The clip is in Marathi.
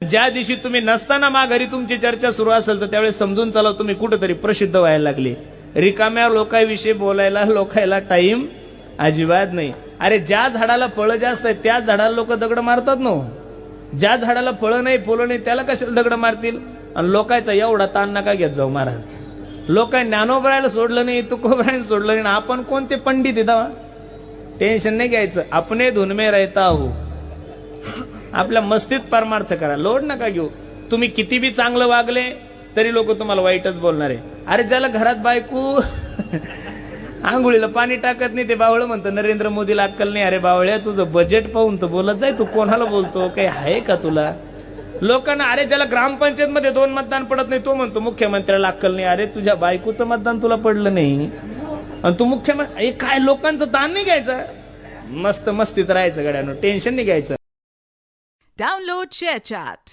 ज्या दिवशी तुम्ही नसताना माघारी तुमची चर्चा सुरू असेल तर त्यावेळेस समजून चला तुम्ही कुठेतरी प्रसिद्ध व्हायला लागले. रिकाम्या लोकांविषयी बोलायला लोकायला टाइम अजिबात नाही. अरे ज्या झाडाला फळं जास्त आहेत त्याच झाडाला लोक दगड मारतात ना. ज्या झाडाला फळं नाही फुलं नाही त्याला कशाला दगड मारतील. आणि लोकांचा एवढा ताण नका घेत जाऊ महाराज. लोकांनी ज्ञानोबरायला सोडलं नाही, तुकोबरायला सोडलं नाही. आपण कोणते पंडित येतात, टेन्शन नाही घ्यायचं. आपणे धुन में रहता हो, आपल्या मस्तीत परमार्थ करा, लोड नका घेऊ. तुम्ही किती बी चांगलं वागले तरी लोक तुम्हाला वाईटच बोलणार आहे. अरे ज्याला घरात बायको आंघोळीला पाणी टाकत नाही ते बावळ म्हणतं नरेंद्र मोदीला अक्कल नाही. अरे बावळ्या तुझं बजेट पाहून तर बोलत जाय, तू कोणाला बोलतो, काही आहे का तुला. लोकांना अरे ज्याला ग्रामपंचायत मध्ये 2 मतदान पडत नाही तो म्हणतो मुख्यमंत्र्याला अक्कल नाही. अरे तुझ्या बायकोचं मतदान तुला पडलं नाही आणि तू मुख्यमंत्री. काय लोकांचं ताण नाही घ्यायचं, मस्त मस्तीत राहायचं, गड्यानं टेन्शन नाही घ्यायचं. Download ShareChat.